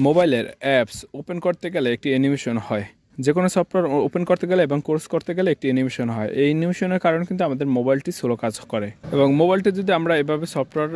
মোবাইলের apps open করতে গেলে একটি অ্যানিমেশন হয়। যে কোনো সফটওয়্যার ওপেন করতে গেলে এবং কোর্স করতে গেলে একটি অ্যানিমেশন হয়। এই অ্যানিমেশনের কারণে কিন্তু আমাদের মোবাইলটি স্লো কাজ করে এবং মোবাইলটি যদি আমরা এভাবে সফটওয়্যার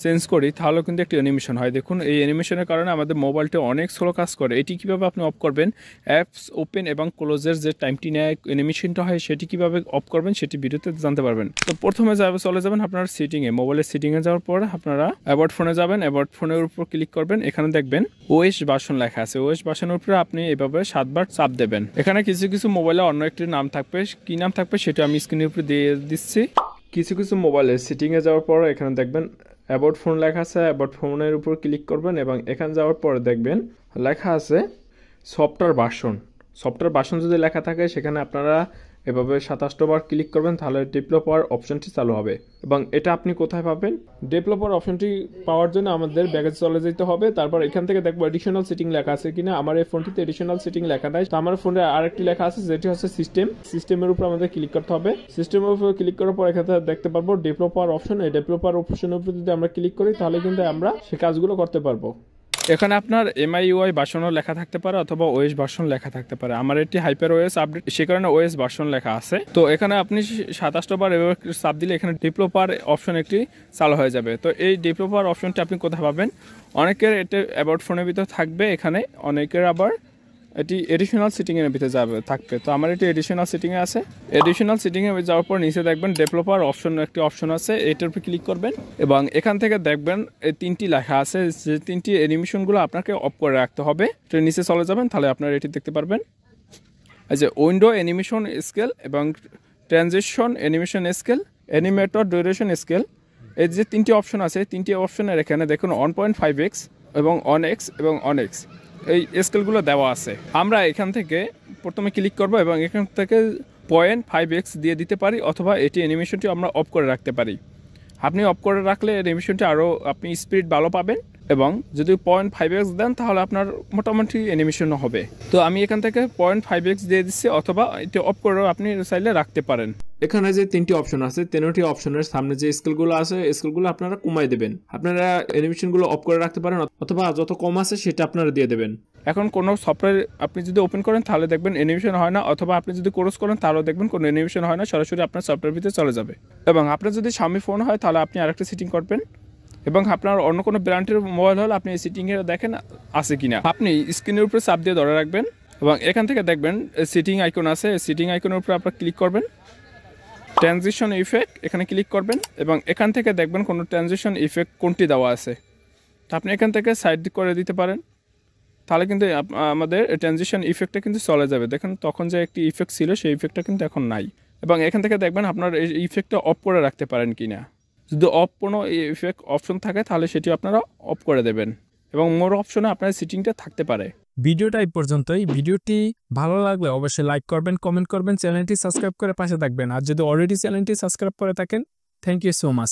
চেঞ্জ করি তাহলেও কিন্তু একটি অ্যানিমেশন হয়। দেখুন এই অ্যানিমেশনের কারণে আমাদের মোবাইলটি অনেক স্লো কাজ করে। এটি কীভাবে আপনি অফ করবেন, অ্যাপস ওপেন এবং ক্লোজের যে টাইমটি নেয় অ্যানিমেশনটা হয় সেটি কীভাবে অফ করবেন সেটি ভিডিওতে জানতে পারবেন। তো প্রথমে চলে যাবেন আপনার সেটিংয়ে, মোবাইলের সেটিংয়ে যাওয়ার পর আপনারা অ্যাবাউট ফোনে যাবেন। অ্যাবাউট ফোনের উপর ক্লিক করবেন, এখানে দেখবেন ওএস ভার্সন লেখা আছে। ওএস ভার্সনের উপরে আপনি এভাবে 7 বার চাপ দেবেন। এখানে কিছু কিছু মোবাইলে অন্য একটি নাম থাকবে, কী নাম থাকবে সেটা আমি স্ক্রিনের উপরে দিয়ে দিচ্ছি। কিছু কিছু মোবাইলের সেটিংয়ে যাওয়ার পর এখানে দেখবেন অ্যাবাউট ফোন লেখা আছে। অ্যাবাউট ফোনের উপর ক্লিক করবেন এবং এখানে যাওয়ার পর দেখবেন লেখা আছে সফটওয়্যার ভার্সন। সফটওয়্যার ভার্সন যদি লেখা থাকে সেখানে আপনারা এভাবে 27 বার ক্লিক করবেন, তাহলে ডেভেলপার অপশনটি চালু হবে। এবং এটা আপনি কোথায় পাবেন? ডেভেলপার অপশনটি পাওয়ার জন্য আমাদের ব্যাগে চলে যেতে হবে। তারপর এখান থেকে দেখবো এডিশনাল সেটিং লেখা আছে কিনা। আমার এই ফোনটিতে এডিশনাল সেটিং লেখা নাই, তো আমার ফোনে আরেকটি লেখা আছে যেটি হচ্ছে সিস্টেমের উপর আমাদের ক্লিক করতে হবে। সিস্টেমের উপর ক্লিক করার পর এখানে দেখতে পারবো ডেভেলপার অপশন। এই ডেভেলপার অপশনের উপর যদি আমরা ক্লিক করি তাহলে কিন্তু আমরা সেই কাজগুলো করতে পারবো। এখানে আপনার MIUI ভার্সনও লেখা থাকতে পারে অথবা ওএস ভার্সন লেখা থাকতে পারে। আমার এটি হাইপার ওএস আপডেট, সে কারণে ওএস ভার্সন লেখা আছে। তো এখানে আপনি 27 বার এভাবে চাপ দিলে এখানে ডেভেলপার অপশন একটি চালু হয়ে যাবে। তো এই ডেভেলপার অপশনটি আপনি কোথায় পাবেন? অনেকের এটা অ্যাবাউট ফোনের ভিতর থাকবে, এখানে অনেকের আবার এটি এডিশনাল সেটিংয়ের ভিতরে থাকবে। তো আমার এটি এডিশনাল সেটিংয়ে আছে। এডিশনাল সেটিংয়ে যাওয়ার পর নিচে দেখবেন ডেভেলপার অপশন একটি অপশন আছে, এটার উপর ক্লিক করবেন এবং এখান থেকে দেখবেন এই 3টি লেখা আছে, যে 3টি অ্যানিমেশনগুলো আপনাকে অফ করে রাখতে হবে। তো নিচে চলে যাবেন, তাহলে আপনারা এটি দেখতে পারবেন। এই যে উইন্ডো অ্যানিমেশন স্কেল এবং transition animation scale, animator duration scale, এই যে 3টি অপশন আছে, 3টি অপশনের এখানে দেখুন 1.5x এবং 1x এবং 1x এই স্কেলগুলো দেওয়া আছে। আমরা এখান থেকে প্রথমে ক্লিক করব এবং এখান থেকে 0.5x দিয়ে দিতে পারি অথবা এটি অ্যানিমেশনটি আমরা অফ করে রাখতে পারি। আপনি অফ করে রাখলে অ্যানিমেশনটি আরও আপনি স্পিড ভালো পাবেন এবং যদি 0.5x দেন তাহলে আপনার মোটামুটি অ্যানিমেশনও হবে। তো আমি এখান থেকে 0.5x দিয়ে দিচ্ছি অথবা এটি অফ করেও আপনি চাইলে রাখতে পারেন। এখানে যে 3টি অপশন আছে, 3টি অপশনের সামনে যে স্কেলগুলো আছে স্কেলগুলো আপনারা কমাই দেবেন। আপনারা অ্যানিমেশনগুলো অফ করে রাখতে পারেন অথবা যত কম আছে সেটা আপনারা দিয়ে দেবেন। এখন কোনো সফটওয়্যার আপনি যদি ওপেন করেন তাহলে দেখবেন অ্যানিমেশন হয় না, অথবা আপনি যদি কোর্স করেন তাহলেও দেখবেন কোনো অ্যানিমেশন হয় না, সরাসরি আপনার সফটওয়্যার ভিতরে চলে যাবে। এবং আপনার যদি Xiaomi ফোন হয় তাহলে আপনি আরেকটা সেটিং করবেন এবং আপনার অন্য কোনো ব্র্যান্ডের মোবাইল হলে আপনি এই সেটিংয়ে দেখেন আছে কিনা। আপনি স্ক্রিনের উপরে চাপ দিয়ে ধরে রাখবেন এবং এখান থেকে দেখবেন সেটিং আইকন আছে, সেটিং আইকনের উপরে আপনার ক্লিক করবেন। ট্রানজিশন ইফেক্ট এখানে ক্লিক করবেন এবং এখান থেকে দেখবেন কোনো ট্রানজিশন ইফেক্ট কোনটি দেওয়া আছে, তো আপনি এখান থেকে সাইড করে দিতে পারেন। তাহলে কিন্তু আমাদের ট্রানজিশন ইফেক্টটা কিন্তু চলে যাবে। দেখুন তখন যে একটি ইফেক্ট ছিল সেই ইফেক্টটা কিন্তু এখন নাই। এবং এখান থেকে দেখবেন আপনার এই ইফেক্টটা অফ করে রাখতে পারেন কিনা। যদি অফ কোনো ইফেক্ট অপশন থাকে তাহলে সেটি আপনারা অফ করে দেবেন এবং মোর অপশনে আপনার সেটিংটা থাকতে পারে। ভিডিওটা এই পর্যন্তই। ভিডিওটি ভালো লাগলে অবশ্যই লাইক করবেন, কমেন্ট করবেন, চ্যানেলটি সাবস্ক্রাইব করে পাশে থাকবেন। আর যদি অলরেডি চ্যানেলটি সাবস্ক্রাইব করে থাকেন, থ্যাংক ইউ সো মাচ।